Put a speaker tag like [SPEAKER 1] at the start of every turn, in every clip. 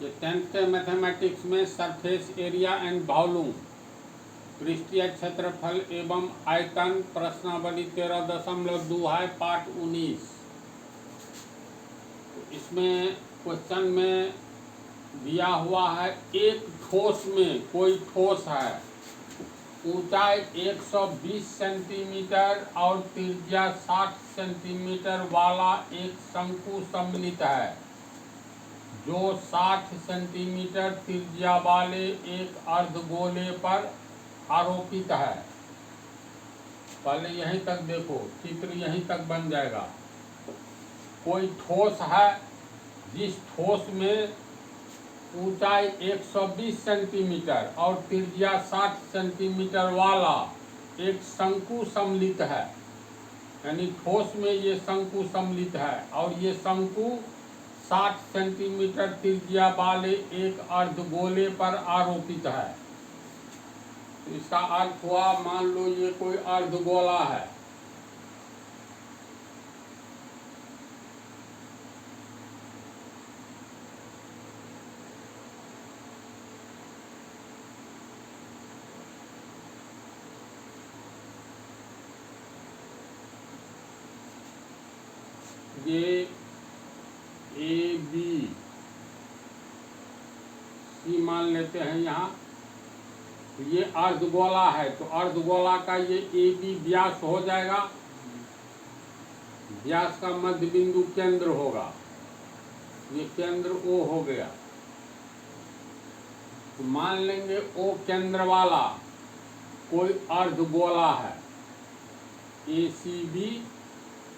[SPEAKER 1] ये 10th के mathematics में सरफेस एरिया एंड वॉल्यूम, पृष्ठीय क्षेत्रफल एवं आयतन, प्रश्नावली 13.2 है, पाठ 19। इसमें क्वेश्चन में दिया हुआ है एक ठोस में, कोई ठोस है, ऊंचाई 120 सेंटीमीटर और त्रिज्या 60 सेंटीमीटर वाला एक शंकु सम्मिलित है, जो 60 सेंटीमीटर त्रिज्या वाले एक अर्धगोले पर आरोपित है। पहले यहीं तक देखो, चित्र यहीं तक बन जाएगा। कोई ठोस है जिस ठोस में ऊंचाई 120 सेंटीमीटर और त्रिज्या 60 सेंटीमीटर वाला एक शंकु सम्मिलित है, यानी ठोस में ये शंकु सम्मिलित है और ये शंकु 60 सेंटीमीटर त्रिज्या वाले एक अर्धगोले पर आरोपित है। तो इसका अर्थ हुआ, मान लो ये कोई अर्धगोला है, ये ए बी सी मान लेते हैं यहाँ। तो ये अर्धगोला है, तो अर्धगोला का ये ए बी व्यास हो जाएगा। व्यास का मध्य बिंदु केंद्र होगा, ये केंद्र ओ हो गया। तो मान लेंगे ओ केंद्र वाला कोई अर्धगोला है, ए सी बी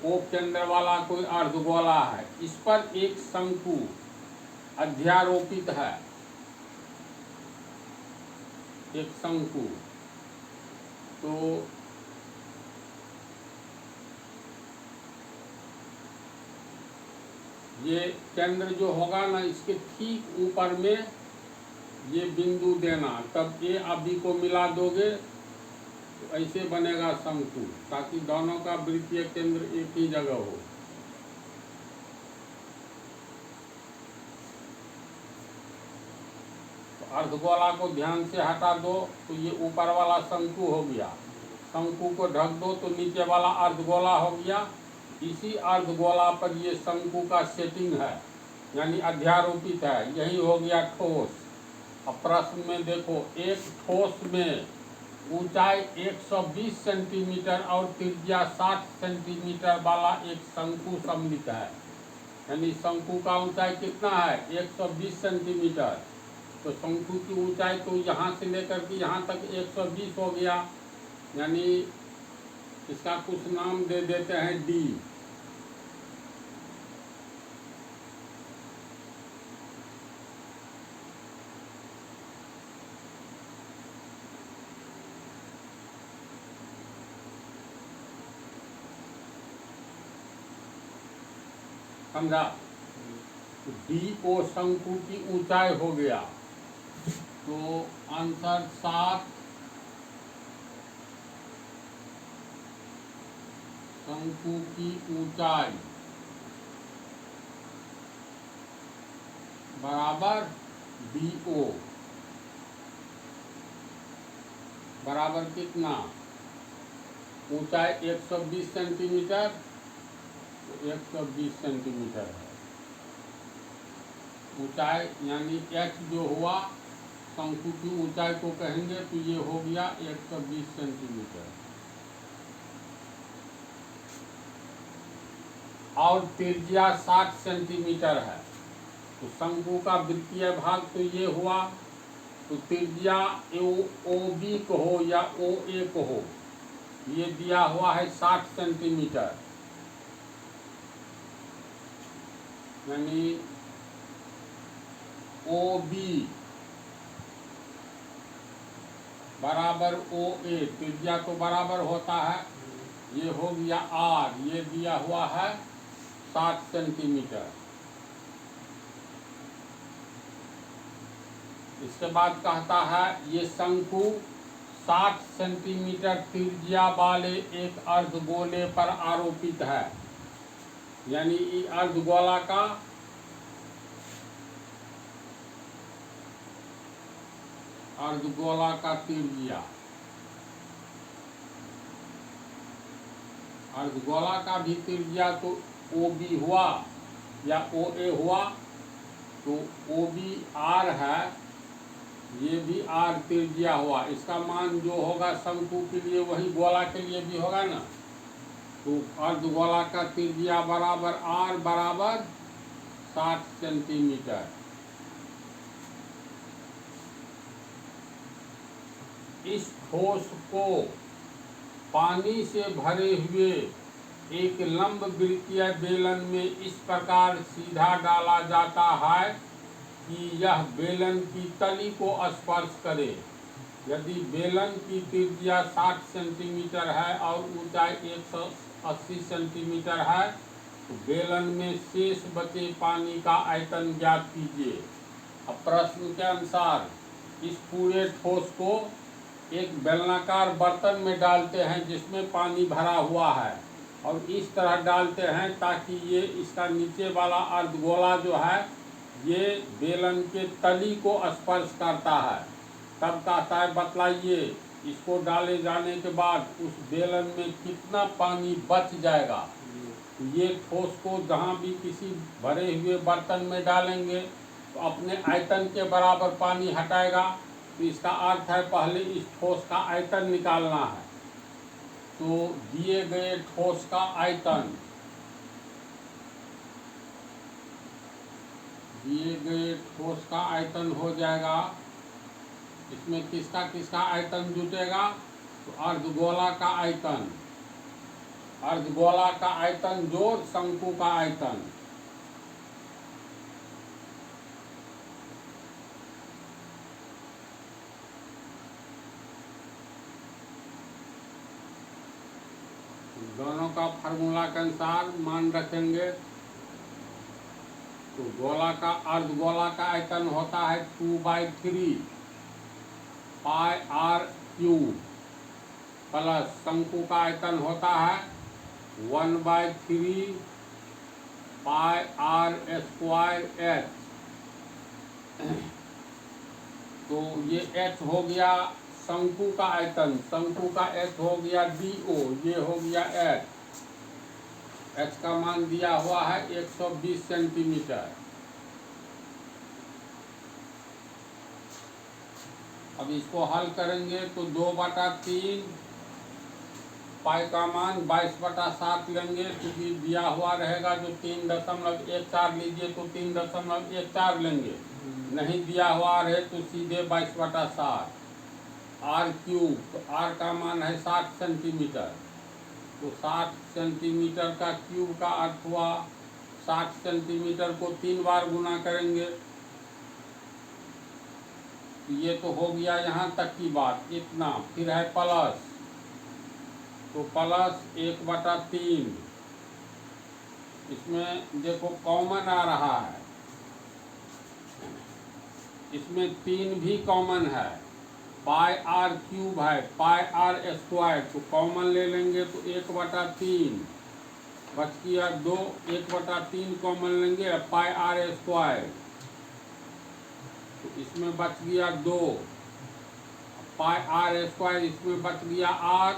[SPEAKER 1] ओ केंद्र वाला कोई अर्धगोला है। इस पर एक शंकु अध्यारोपित है, एक शंकु। तो ये केंद्र जो होगा ना, इसके ठीक ऊपर में ये बिंदु देना, तब ए और बी को मिला दोगे तो ऐसे बनेगा शंकु, ताकि दोनों का वृत्तीय केंद्र एक ही जगह हो। तो अर्धगोला को ध्यान से हटा दो तो ये ऊपर वाला शंकु हो गया, शंकु को ढक दो तो नीचे वाला अर्धगोला हो गया। इसी अर्धगोला पर ये शंकु का सेटिंग है, यानी अध्यारोपित है, यही हो गया ठोस। अब प्रश्न में देखो, एक ठोस में ऊंचाई 120 सेंटीमीटर और त्रिज्या 60 सेंटीमीटर वाला एक शंकु सम्मिलित है, यानी शंकु का ऊंचाई कितना है, 120 सेंटीमीटर। तो शंकु की ऊंचाई तो यहाँ से लेकर के यहाँ तक 120 हो गया, यानी इसका कुछ नाम दे देते हैं डी। समझा? डी ओ शंकु की ऊंचाई हो गया। तो आंसर 7 शंकु की ऊंचाई बराबर डी ओ बराबर कितना, ऊंचाई 120 सेंटीमीटर, 120 सेंटीमीटर है ऊंचाई, यानी एच जो हुआ शंकु की ऊंचाई को कहेंगे तो ये हो गया 120 सेंटीमीटर। और त्रिज्या 60 सेंटीमीटर है, तो शंकु का वृत्तीय भाग तो ये हुआ। तो त्रिज्या ओ बी को हो या ओ ए को हो, ये दिया हुआ है 60 सेंटीमीटर, यानी ओ बी बराबर ओ ए, त्रिज्या तो बराबर होता है, ये हो गया आर, ये दिया हुआ है 60 सेंटीमीटर। इसके बाद कहता है ये शंकु 60 सेंटीमीटर त्रिज्या वाले एक अर्धगोले पर आरोपित है, यानी अर्धगोला का अर्धगोला का त्रिज्या, अर्धगोला का भी त्रिज्या तो OB हुआ या OA हुआ, तो OB R है, ये भी R त्रिज्या हुआ। इसका मान जो होगा शंकु के लिए वही गोला के लिए भी होगा ना। तो अर्धगोला का त्रिज्या बराबर R बराबर 60 सेंटीमीटर। इस ठोस को पानी से भरे हुए एक लंब वृत्तीय बेलन में इस प्रकार सीधा डाला जाता है कि यह बेलन की तली को स्पर्श करे। यदि बेलन की त्रिज्या 60 सेंटीमीटर है और ऊंचाई 180 सेंटीमीटर है, तो बेलन में शेष बचे पानी का आयतन ज्ञात कीजिए। अब प्रश्न के अनुसार इस पूरे ठोस को एक बेलनाकार बर्तन में डालते हैं जिसमें पानी भरा हुआ है, और इस तरह डालते हैं ताकि ये इसका नीचे वाला अर्धगोला जो है ये बेलन के तली को स्पर्श करता है। तब कहता है बतलाइए इसको डाले जाने के बाद उस बेलन में कितना पानी बच जाएगा। ये ठोस को जहाँ भी किसी भरे हुए बर्तन में डालेंगे तो अपने आयतन के बराबर पानी हटाएगा। तो इसका अर्थ है पहले इस ठोस का आयतन निकालना है। तो दिए गए ठोस का आयतन, दिए गए ठोस का आयतन हो जाएगा, इसमें किसका किसका आयतन जुटेगा, तो अर्धगोला का आयतन, अर्धगोला का आयतन जोड़ शंकु का आयतन। दोनों का फार्मूला के अनुसार मान रखेंगे। तो गोला का अर्धगोला का आयतन होता है 2/3 पाई R क्यूब, प्लस शंकु का आयतन होता है 1/3 पाई R स्क्वायर H। तो ये H हो गया शंकु का आयतन, शंकु का H हो गया DO, ये हो गया H। H का मान दिया हुआ है 120 सेंटीमीटर। अब इसको हल करेंगे तो 2/3 पाई का मान 22/7 लेंगे, क्योंकि दिया हुआ रहेगा जो 3.14 लीजिए तो 3.14 लेंगे, नहीं दिया हुआ रहे तो सीधे 22/7। R क्यूब, तो R का मान है 60 सेंटीमीटर, तो 60 सेंटीमीटर का क्यूब का अर्थ हुआ 60 सेंटीमीटर को 3 बार गुना करेंगे। ये तो हो गया यहाँ तक की बात, इतना। फिर है प्लस, तो प्लस 1/3, इसमें देखो कॉमन आ रहा है, इसमें 3 भी कॉमन है, पाई R क्यूब है, पाई R स्क्वायर, तो कॉमन ले लेंगे तो 1/3 बच गया 2, 1/3 कॉमन लेंगे, पाई R स्क्वायर, तो इसमें बच गया 2, पाई R स्क्वायर, इसमें बच गया R,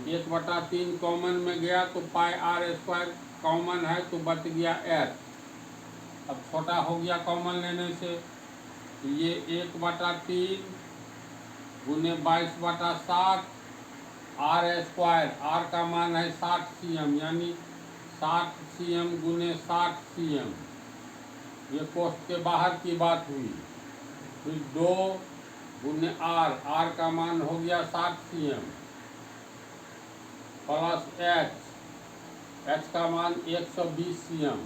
[SPEAKER 1] 1/3 कॉमन में गया तो पाई R स्क्वायर कॉमन है तो बच गया H। अब छोटा हो गया कॉमन लेने से, तो ये 1/3 गुने 22/7 R स्क्वायर, R का मान है 60 cm, यानी 60 cm गुने 60 cm, ये कोष्ठ के बाहर की बात हुई। फिर 2 गुने R, R का मान हो गया 60 cm, प्लस H, H का मान 120 cm,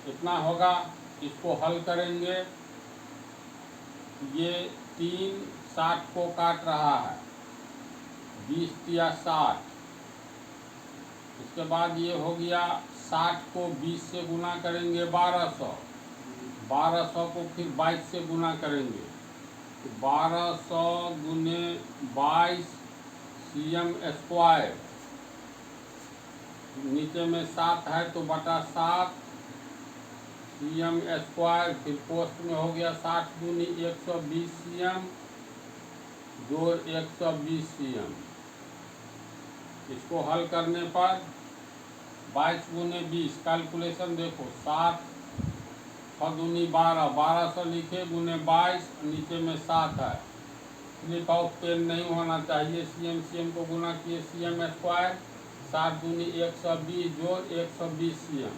[SPEAKER 1] इतना होगा। इसको हल करेंगे, ये 3 60 को काट रहा है, 20 या 60, इसके बाद ये हो गया 60 को 20 से गुना करेंगे 1200, 1200 को फिर 22 से गुना करेंगे, तो 1200 गुने 22 cm स्क्वायर, नीचे में 7 है तो बटा 7, cm स्क्वायर, फिर पोस्ट में हो गया 60 दूनी 120 cm जोड़ 120 cm। इसको हल करने पर 22 गुने 20, कैलकुलेशन देखो 7 6 दूनी 12, 12 से लिखे गुने 22, नीचे में 7 है। स्लिप ऑफ पेन नहीं होना चाहिए। cm को गुना किए cm स्क्वायर, 7 दूनी 120 जोड़ 120 cm।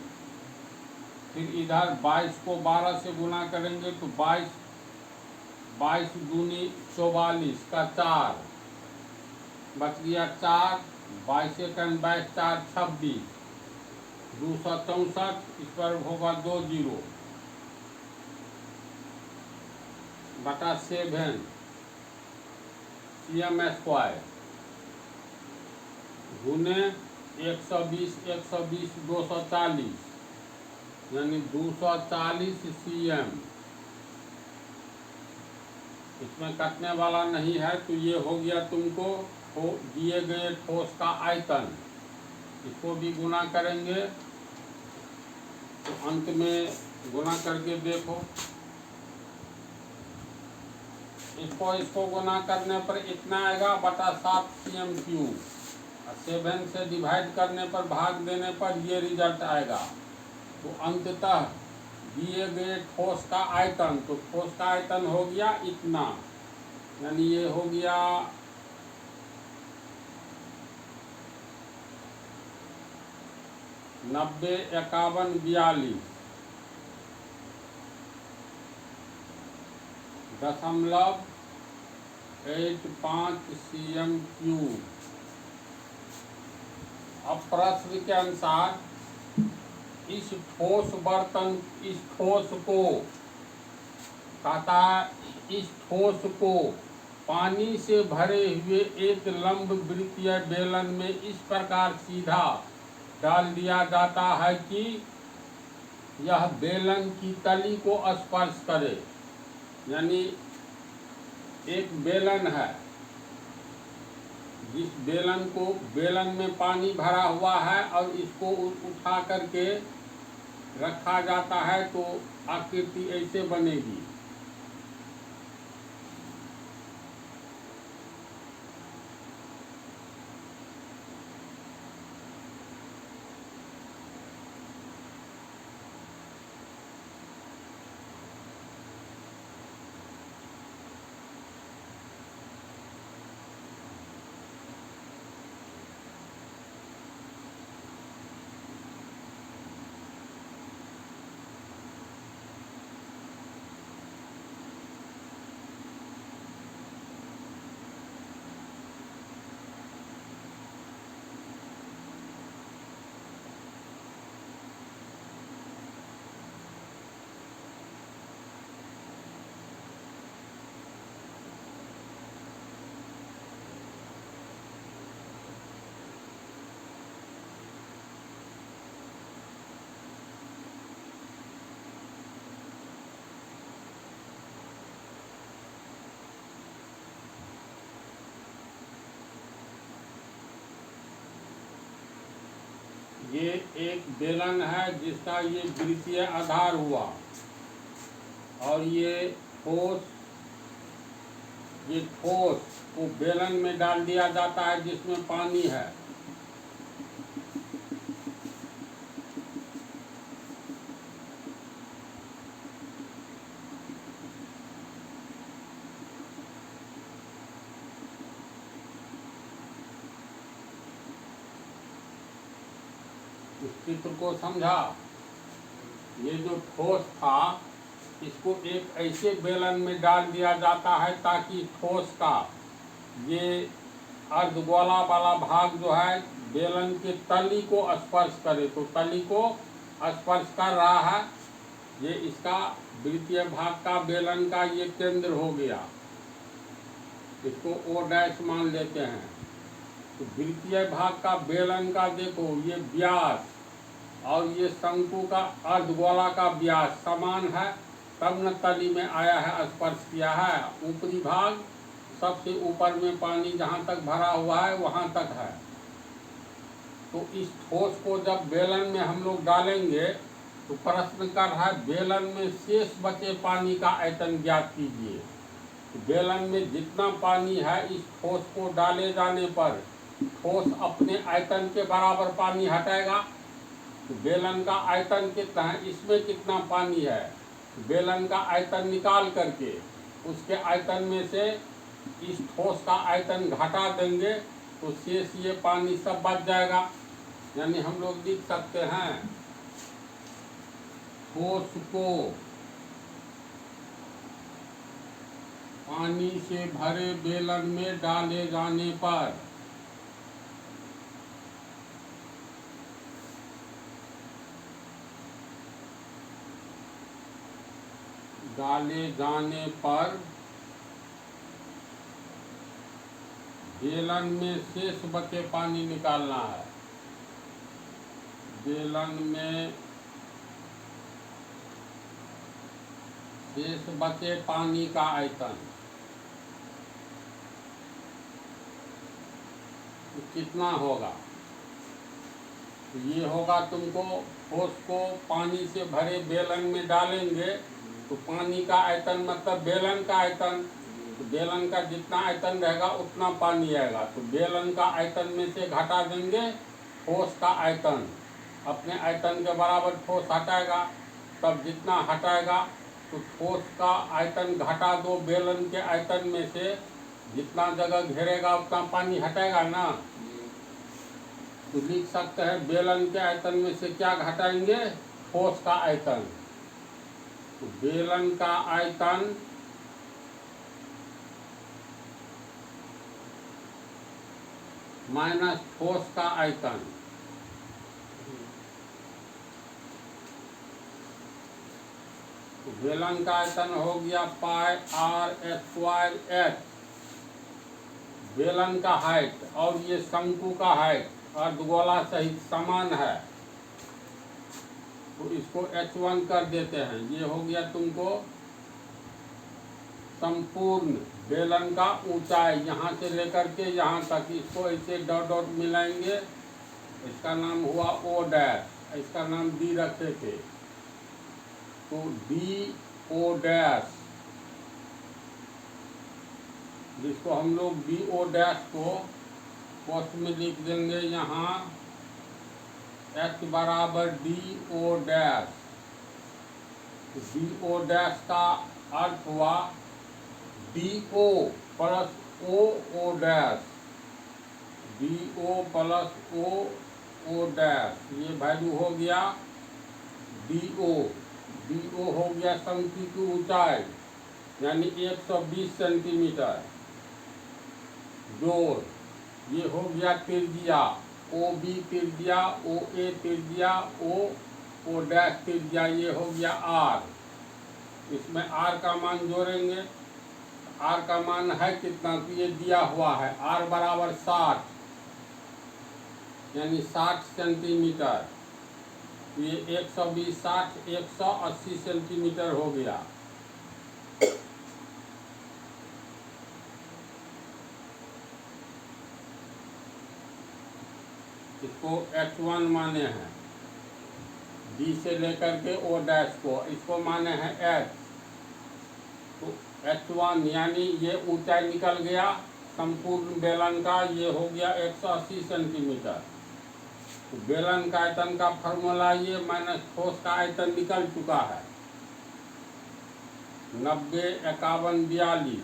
[SPEAKER 1] फिर इधर 22 को 12 से गुना करेंगे तो 22 दूनी 44 का 4 बच गया 4, 22 1 22 4 26, 264, इस पर होगा 2 जीरो बटा 7 cm स्क्वायर गुने 120 120 240, यानी 240 cm। इसमें कटने वाला नहीं है तो ये हो गया तुमको दिए गए ठोस का आयतन। इसको भी गुना करेंगे तो अंत में गुना करके देखो, इसको गुना करने पर इतना आएगा बटा 7 cm क्यूब, और 7 से डिवाइड करने पर भाग देने पर ये रिजल्ट आएगा। तो अंततः दिए गए ठोस का आयतन, तो ठोस का आयतन हो गया इतना, यानी ये हो गया 90 51 42 दशमलव 85 cm क्यूब। अब प्रश्न के अनुसार इस ठोस बर्तन, इस ठोस को कहता है, इस ठोस को पानी से भरे हुए एक लंब वृत्तीय बेलन में इस प्रकार सीधा डाल दिया जाता है कि यह बेलन की तली को स्पर्श करे। यानी एक बेलन है, जिस बेलन में पानी भरा हुआ है और इसको उठा करके रखा जाता है तो आकृति ऐसे बनेगी। ये एक बेलन है जिसका ये वृत्तीय आधार हुआ, और ये ठोस को बेलन में डाल दिया जाता है जिसमें पानी है। इस चित्र को समझा। ये जो ठोस था इसको एक ऐसे बेलन में डाल दिया जाता है ताकि ठोस का ये अर्धगोला वाला भाग जो है बेलन के तली को स्पर्श करे। तो तली को स्पर्श कर रहा है, ये इसका वृत्तीय भाग का बेलन का ये केंद्र हो गया, इसको O डैश मान लेते हैं। तो वृत्तीय भाग का बेलन का देखो ये व्यास और ये शंकु का अर्धगोला का व्यास समान है, तब न तली में आया है, स्पर्श किया है। ऊपरी भाग सबसे ऊपर में पानी जहाँ तक भरा हुआ है वहाँ तक है। तो इस ठोस को जब बेलन में हम लोग डालेंगे तो प्रश्न कर रहा है बेलन में शेष बचे पानी का आयतन ज्ञात कीजिए। तो बेलन में जितना पानी है इस ठोस को डाले जाने पर ठोस अपने आयतन के बराबर पानी हटाएगा। तो बेलन का आयतन कितना है, इसमें कितना पानी है, बेलन का आयतन निकाल करके उसके आयतन में से इस ठोस का आयतन घटा देंगे तो शेष ये पानी सब बच जाएगा। यानी हम लोग लिख सकते हैं ठोस को पानी से भरे बेलन में डाले जाने पर बेलन में शेष बचे पानी निकालना है। बेलन में शेष बचे पानी का आयतन तो कितना होगा, तो ये होगा तुमको ठोस को पानी से भरे बेलन में डालेंगे तो पानी का आयतन मतलब बेलन का आयतन, तो बेलन का जितना आयतन रहेगा उतना पानी आएगा। तो बेलन का आयतन में से घटा देंगे ठोस का आयतन, अपने आयतन के बराबर ठोस हटाएगा, तब जितना हटाएगा तो ठोस का आयतन घटा दो बेलन के आयतन में से, जितना जगह घेरेगा उतना पानी हटाएगा ना। तो लिख सकते हैं बेलन के आयतन में से क्या घटाएंगे, ठोस का आयतन। तो बेलन का आयतन माइनस ठोस का आयतन, तो बेलन का आयतन हो गया पाई आर स्क्वायर एच, बेलन का हाइट और ये शंकु का हाइट अर्धगोला सहित समान है तो इसको h1 कर देते हैं। ये हो गया तुमको संपूर्ण बेलन का ऊंचाई यहाँ से लेकर के यहाँ तक, इसको ऐसे डॉट डॉट मिलाएंगे, इसका नाम हुआ ओ डैश, इसका नाम डी रखे थे तो डी ओ डैश, जिसको हम लोग डी ओ डैश को पोस्ट में लिख देंगे यहाँ h बराबर D O dash. D O dash का अर्थ हुआ D O plus O dash, D O plus O dash, ये वैल्यू हो गया डी ओ। डी ओ हो गया शंकु की ऊंचाई यानी 120 सेंटीमीटर जोड़, ये हो गया त्रिज्या ओ बी त्रिज्या, ओ ए त्रिज्या, ओ डैश त्रिज्या, ये हो गया आर। इसमें आर का मान जोड़ेंगे, आर का मान है कितना, तो ये दिया हुआ है आर बराबर 60 यानी 60 सेंटीमीटर, ये 120 60 180 सेंटीमीटर हो गया। इसको h1 माने हैं, डी से लेकर के ओ डैश को, इसको माने हैं h, तो h1 यानी ये ऊंचाई निकल गया संपूर्ण बेलन का, ये हो गया 180 सेंटीमीटर। तो बेलन का आयतन का फॉर्मूला ये माइनस ठोस का आयतन निकल चुका है 90 51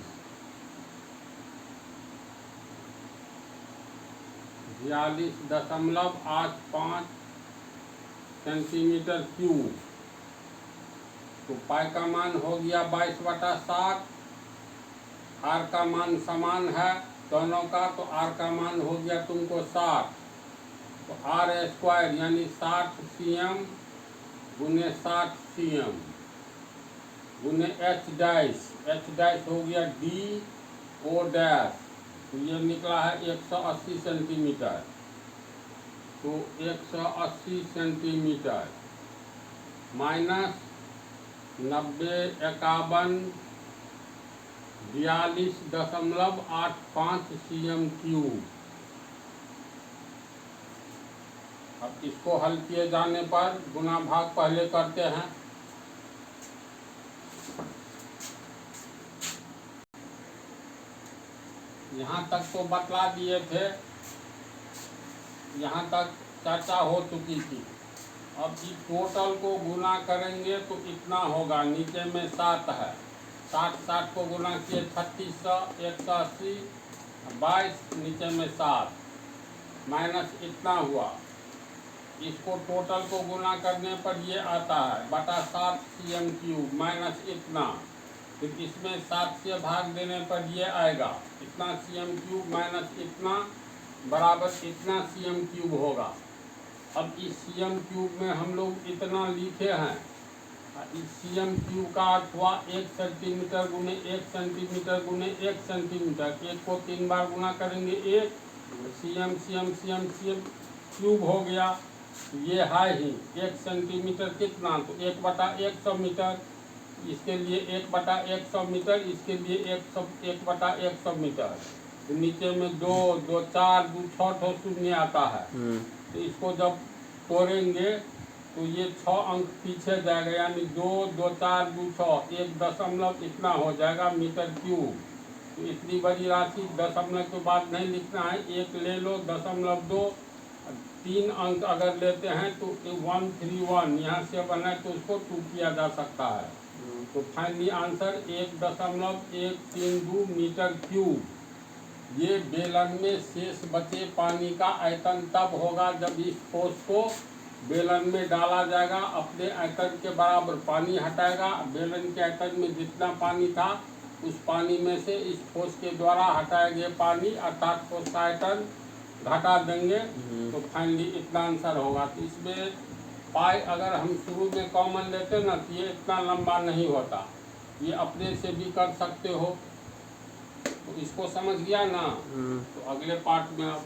[SPEAKER 1] 42.85 सेंटीमीटर क्यूब। तो पाई का मान हो गया 22/7, आर का मान समान है दोनों का, तो आर का मान हो गया तुमको 60, तो आर स्क्वायर यानी 60 cm गुने 60 cm गुने h डैश हो गया डी ओ डैश, तो ये निकला है 180 सेंटीमीटर। तो 180 सेंटीमीटर माइनस 90 51 42.85 cm क्यूब। अब इसको हल किए जाने पर गुना भाग पहले करते हैं। यहाँ तक तो बतला दिए थे, यहाँ तक चर्चा हो चुकी थी। अब इस टोटल को गुना करेंगे तो इतना होगा, नीचे में 7 है, 60 को गुना किए 3600, 180, 22, नीचे में 7 माइनस इतना हुआ। इसको टोटल को गुना करने पर ये आता है बटा 7 cm³ माइनस इतना, फिर इसमें 7 से भाग देने पर ये आएगा इतना cm³ माइनस इतना बराबर इतना cm³ होगा। अब इस cm³ में हम लोग इतना लिखे हैं, इस cm³ का अर्थ हुआ 1 सेंटीमीटर गुने 1 सेंटीमीटर गुने 1 सेंटीमीटर। 1 को 3 बार गुना करेंगे 1 cm³ हो गया। ये है ही 1 सेंटीमीटर कितना, तो 1/100 मीटर, इसके लिए 1/100 मीटर, इसके लिए 1/100 मीटर। तो नीचे में 2 2 4 2 6 शून्य आता है। तो इसको जब तोड़ेंगे तो ये 6 अंक पीछे जाएगा, यानी 2 2 4 2 6 1 दशमलव इतना हो जाएगा मीटर क्यूब। तो इतनी बड़ी राशि दशमलव के बाद नहीं लिखना है, 1 ले लो, 0.2, 3 अंक अगर लेते हैं तो 131 यहाँ से बना तो उसको 2 किया जा सकता है। तो फाइनली आंसर 1.132 मीटर क्यूब। ये बेलन में शेष बचे पानी का आयतन तब होगा जब इस ठोस को बेलन में डाला जाएगा, अपने आयतन के बराबर पानी हटाएगा। बेलन के आयतन में जितना पानी था उस पानी में से इस ठोस के द्वारा हटाए गए पानी अर्थात ठोस का आयतन घटा देंगे, तो फाइनली इतना आंसर होगा। तो इसमें पाई अगर हम शुरू में कॉमन लेते ना तो ये इतना लंबा नहीं होता, ये अपने से भी कर सकते हो। तो इसको समझ गया ना, तो अगले पार्ट में अब